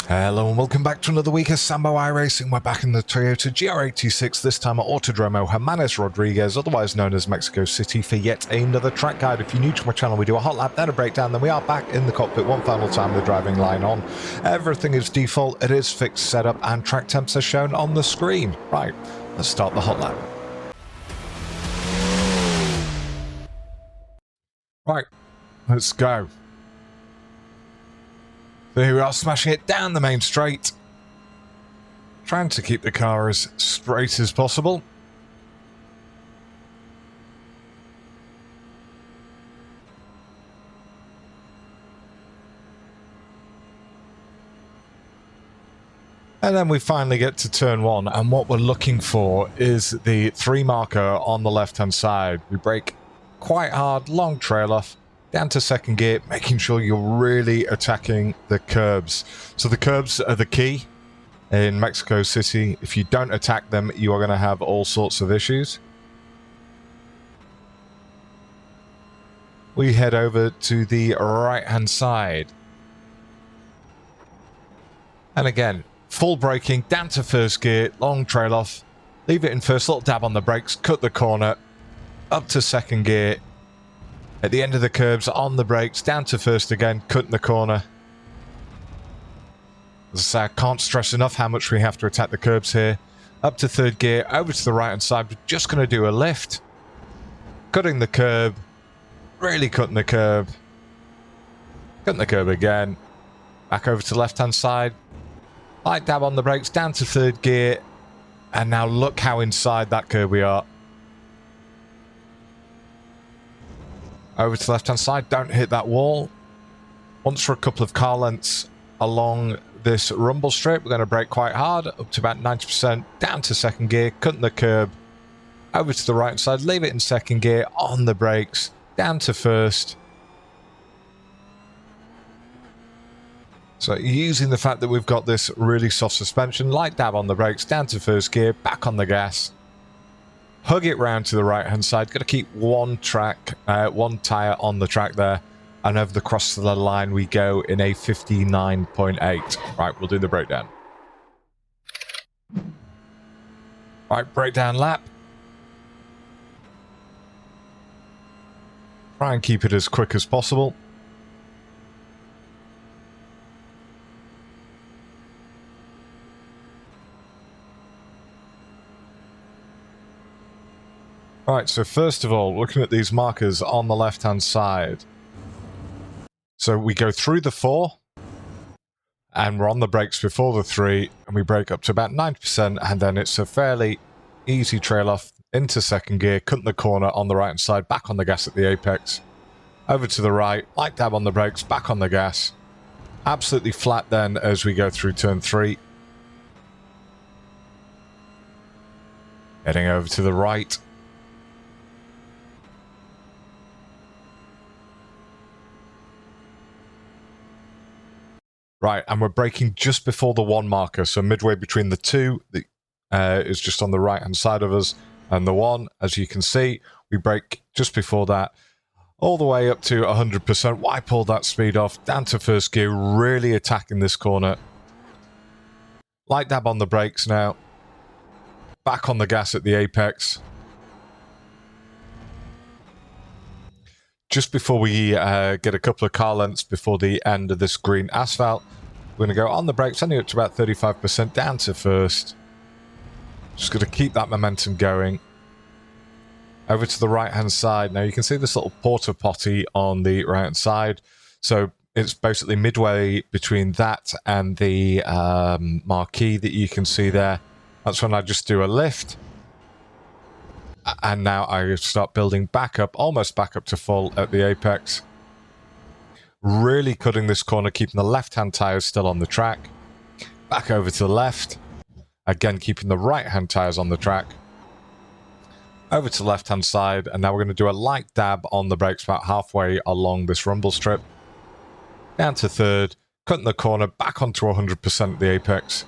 Hello and welcome back to another week of Sambo iRacing. We're back in the Toyota GR86, this time at Autódromo Hermanos Rodríguez, otherwise known as Mexico City, for yet another track guide. If you're new to my channel, we do a hot lap, then a breakdown, then we are back in the cockpit one final time with the driving line on. Everything is default, it is fixed setup, and track temps are shown on the screen. Right, let's start the hot lap. Right, let's go. So here we are, smashing it down the main straight. Trying to keep the car as straight as possible. And then we finally get to turn one, and what we're looking for is the 3 marker on the left-hand side. We brake quite hard, long trail off, down to second gear, making sure you're really attacking the curbs. So the curbs are the key in Mexico City. If you don't attack them, you are going to have all sorts of issues. We head over to the right-hand side. And again, full braking, down to first gear, long trail off, leave it in first, little dab on the brakes, cut the corner, up to second gear. At the end of the curbs, on the brakes, down to first again, cutting the corner. As I say, I can't stress enough how much we have to attack the curbs here. Up to third gear, over to the right-hand side. We're just going to do a lift. Cutting the curb. Really cutting the curb. Cutting the curb again. Back over to the left-hand side. Light dab on the brakes, down to third gear. And now look how inside that curb we are. Over to the left-hand side, don't hit that wall. Once for a couple of car lengths along this rumble strip, we're going to brake quite hard, up to about 90%, down to second gear, cutting the curb, over to the right side, leave it in second gear, on the brakes, down to first. So using the fact that we've got this really soft suspension, light dab on the brakes, down to first gear, back on the gas. Hug it round to the right-hand side. Got to keep one tyre on the track there. And over the cross of the line we go in a 59.8. Right, we'll do the breakdown. Right, breakdown lap. Try and keep it as quick as possible. Right, so first of all, looking at these markers on the left-hand side. So we go through the 4, and we're on the brakes before the 3, and we brake up to about 90%, and then it's a fairly easy trail off into second gear, cutting the corner on the right-hand side, back on the gas at the apex. Over to the right, light dab on the brakes, back on the gas. Absolutely flat then as we go through turn 3. Heading over to the right. Right, and we're braking just before the 1 marker, so midway between the 2 is just on the right-hand side of us, and the 1, as you can see, we brake just before that, all the way up to 100%. Why pull that speed off? Down to first gear, really attacking this corner. Light dab on the brakes now. Back on the gas at the apex. Just before we get a couple of car lengths before the end of this green asphalt, we're going to go on the brakes, only up to about 35%, down to first. Just going to keep that momentum going. Over to the right-hand side. Now you can see this little porta potty on the right-hand side. So it's basically midway between that and the marquee that you can see there. That's when I just do a lift. And now I start building back up, almost back up to full at the apex. Really cutting this corner, keeping the left-hand tyres still on the track. Back over to the left. Again, keeping the right-hand tyres on the track. Over to the left-hand side, and now we're going to do a light dab on the brakes about halfway along this rumble strip. Down to third, cutting the corner, back onto 100% at the apex.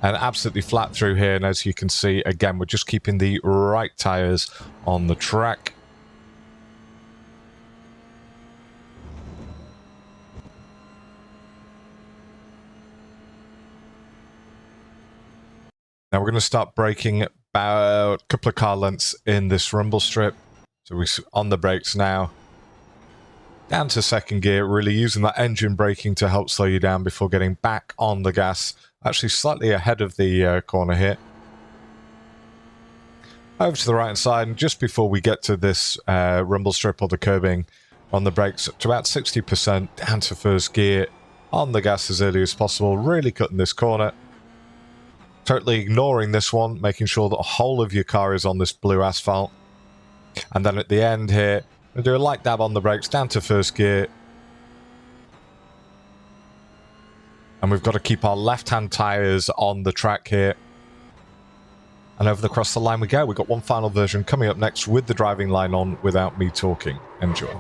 And absolutely flat through here, and as you can see, again, we're just keeping the right tyres on the track. Now we're going to start braking about a couple of car lengths in this rumble strip. So we're on the brakes now. Down to second gear, really using that engine braking to help slow you down before getting back on the gas. Actually slightly ahead of the corner here. Over to the right hand side, and just before we get to this rumble strip or the curbing, on the brakes to about 60%, down to first gear, on the gas as early as possible, really cutting this corner. Totally ignoring this one, making sure that the whole of your car is on this blue asphalt. And then at the end here, we'll do a light dab on the brakes, down to first gear. And we've got to keep our left-hand tyres on the track here. And over across the line we go. We've got one final version coming up next with the driving line on without me talking. Enjoy.